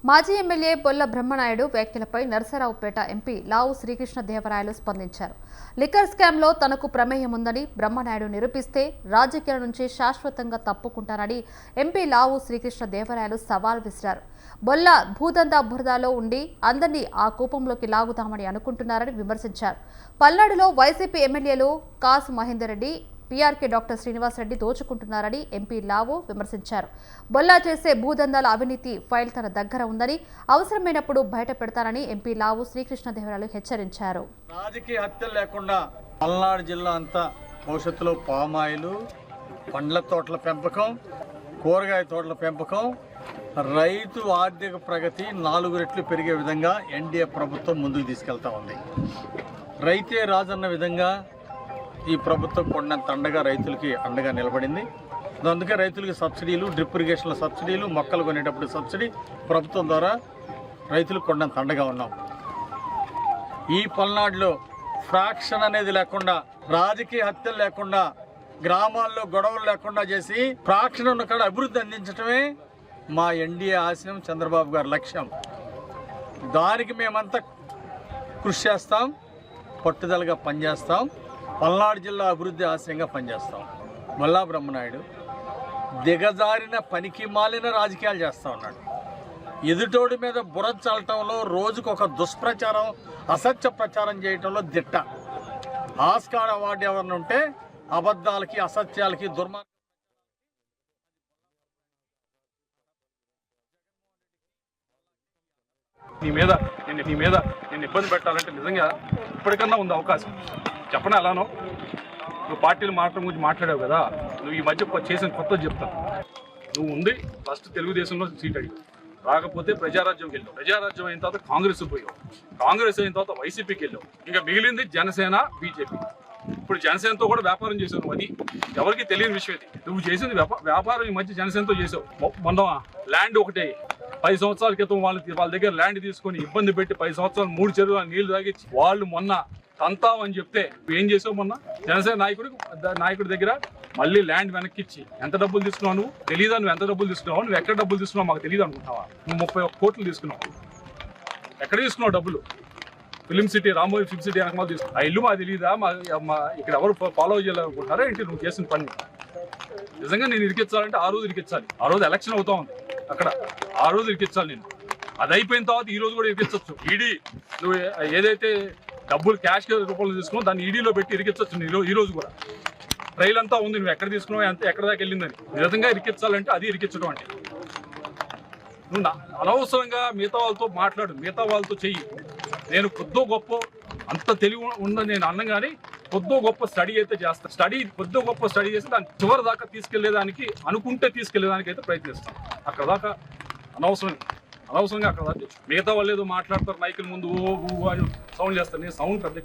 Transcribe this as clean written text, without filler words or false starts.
మాజీ ఎమ్మెల్యే బొల్ల బ్రహ్మనాయుడు వ్యాఖ్యలపై నరసరావుపేట ఎంపీ లావు శ్రీకృష్ణదేవరాయలు స్పందించారు. లిక్కర్ స్కామ్లో తనకు ప్రమేయం ఉందని బ్రహ్మనాయుడు నిరూపిస్తే రాజకీయాల నుంచి శాశ్వతంగా తప్పుకుంటారని ఎంపీ లావు శ్రీకృష్ణదేవరాయలు సవాల్ విసిరారు. బొల్ల భూదందా బురదాలో ఉండి అందరినీ ఆ కూపంలోకి లాగుతామని అనుకుంటున్నారని విమర్శించారు. పల్నాడులో వైసీపీ ఎమ్మెల్యేలు కాసు మహేందర్ రెడ్డి, పీఆర్కే డాక్టర్ శ్రీనివాసరెడ్డి దోచుకుంటున్నారని ఎంపీ లావు విమర్శించారు. బొల్లా చేసే భూదందాల అవినీతి ఫైల్ తన దగ్గర ఉందని, అవసరమైనప్పుడు బయట పెడతానని ఎంపీ లావు శ్రీకృష్ణదేవరాయలు హెచ్చరించారు. రాజకీయ హత్యలు లేకుండా పల్నాడు జిల్లా అంతా భవిష్యత్తులో పామాయిలు, పండ్ల తోటల పెంపకం, కూరగాయ తోటల పెంపకం, రైతు ఆర్థిక ప్రగతి 4 రెట్లు పెరిగే విధంగా ఎన్డీఏ ప్రభుత్వం ముందుకు తీసుకెళ్తా ఉంది. రైతే రాజన్న విధంగా ఈ ప్రభుత్వం కొండంత అండగా రైతులకి అండగా నిలబడింది. అందుకే రైతులకి సబ్సిడీలు, డ్రిప్ ఇరిగేషన్ల సబ్సిడీలు, మొక్కలు కొనేటప్పుడు సబ్సిడీ ప్రభుత్వం ద్వారా రైతులకు కొండంత అండగా ఉన్నాం. ఈ పల్నాడులో ఫ్రాక్షన్ అనేది లేకుండా, రాజకీయ హత్యలు లేకుండా, గ్రామాల్లో గొడవలు లేకుండా చేసి ఫ్రాక్షన్ ఉన్న కాడ అభివృద్ధి అందించడమే మా ఎన్డీఏ ఆశయం, చంద్రబాబు గారి లక్ష్యం. దానికి మేమంతా కృషి చేస్తాం, పట్టుదలగా పనిచేస్తాం. పల్నాడు జిల్లా అభివృద్ధి ఆశయంగా పనిచేస్తాం. బొల్లా బ్రహ్మనాయుడు దిగజారిన పనికి మాలిన రాజకీయాలు చేస్తూ ఉన్నాడు. ఎదుటోడి మీద బురద చల్లటంలో, రోజుకు ఒక దుష్ప్రచారం, అసత్య ప్రచారం చేయటంలో దిట్ట. ఆస్కార్ అవార్డు ఎవరిని ఉంటే అబద్ధాలకి, అసత్యాలకి, దుర్మార్గం నీ మీద నేను ఇబ్బంది పెట్టాలంటే నిజంగా ఇప్పటికన్నా ఉంది అవకాశం. చెప్పనా ఎలానో, నువ్వు పార్టీలు మారటం గురించి మాట్లాడావు కదా, నువ్వు ఈ మధ్య చేసిన కొత్త చెప్తాను. నువ్వు ఉంది ఫస్ట్ తెలుగుదేశంలో సీట్ అడిగావు, రాకపోతే ప్రజారాజ్యంకి వెళ్ళావు, ప్రజారాజ్యం అయిన తర్వాత కాంగ్రెస్ పోయావు, కాంగ్రెస్ అయిన తర్వాత వైసీపీకి వెళ్ళావు, ఇంకా మిగిలింది జనసేన, బీజేపీ. ఇప్పుడు జనసేనతో కూడా వ్యాపారం చేసావు నువ్వు. అది ఎవరికి తెలియని విషయం. ఇది నువ్వు చేసింది వ్యాపారం ఈ మధ్య జనసేనతో చేసావు. మొన్న ల్యాండ్ ఒకటే 10 సంవత్సరాల క్రితం వాళ్ళ దగ్గర ల్యాండ్ తీసుకొని ఇబ్బంది పెట్టి 10 సంవత్సరాలు 3 చెరువుల నీళ్లు తాగించి వాళ్ళు మొన్న తంతావని చెప్తే ఏం చేసావు? మొన్న జనసేన నాయకుడి దగ్గర మళ్ళీ ల్యాండ్ వెనక్కిచ్చి ఎంత డబ్బులు తీసుకున్నావు? నువ్వు తెలీదా? నువ్వు ఎంత డబ్బులు తీసుకున్నావు? నువ్వు ఎక్కడ డబ్బులు తీసుకున్నావు మాకు తెలియదు అనుకుంటున్నావా? నువ్వు 31 కోట్లు తీసుకున్నావు. ఎక్కడ తీసుకున్నావు డబ్బులు? Film city, Ramoji film city వెనక తీసుకున్నావు. ఆ ఇల్లు మాకు తెలియదా? మా ఇక్కడ ఎవరు ఫాలో చేయాలనుకుంటున్నారా ఏంటి నువ్వు చేసిన పని? నిజంగా నేను ఇరికించాలంటే ఆ రోజు ఇరికించాలి. ఆ రోజు ఎలక్షన్ అవుతా ఉంది అక్కడ, ఆ రోజు ఇరికించాలి నేను. అది అయిపోయిన తర్వాత ఈ రోజు కూడా ఇరికించవచ్చు. ఈడీ నువ్వు ఏదైతే డబ్బులు క్యాష్ రూపంలో తీసుకున్నావు దాన్ని ఈడీలో పెట్టి ఇరికించవచ్చు. ఈ రోజు కూడా ట్రైల్ అంతా ఉంది, నువ్వు ఎక్కడ తీసుకున్నావు, ఎక్కడ దాకా వెళ్ళిందని. నిజంగా ఇరికించాలంటే అది ఇరికించడం అంటే. నువ్వు అనవసరంగా మిగతా వాళ్ళతో మాట్లాడు, మిగతా వాళ్ళతో చెయ్యి. నేను కొద్దో గొప్ప అంత తెలివి ఉందని నేను అన్నం, కానీ కొద్దో గొప్ప స్టడీ అయితే చేస్తాను. కొద్దో గొప్ప స్టడీ చేసి దాన్ని చివరి దాకా తీసుకెళ్లేదానికి తీసుకెళ్లేదానికి అయితే ప్రయత్నిస్తాను. అక్కడ దాకా అనవసరంగా అక్కడ దాకా మిగతా వాళ్ళు ఏదో మాట్లాడతారు మైకుల ముందు, ఓ అని సౌండ్ చేస్తారు. నేను సౌండ్ పెద్ద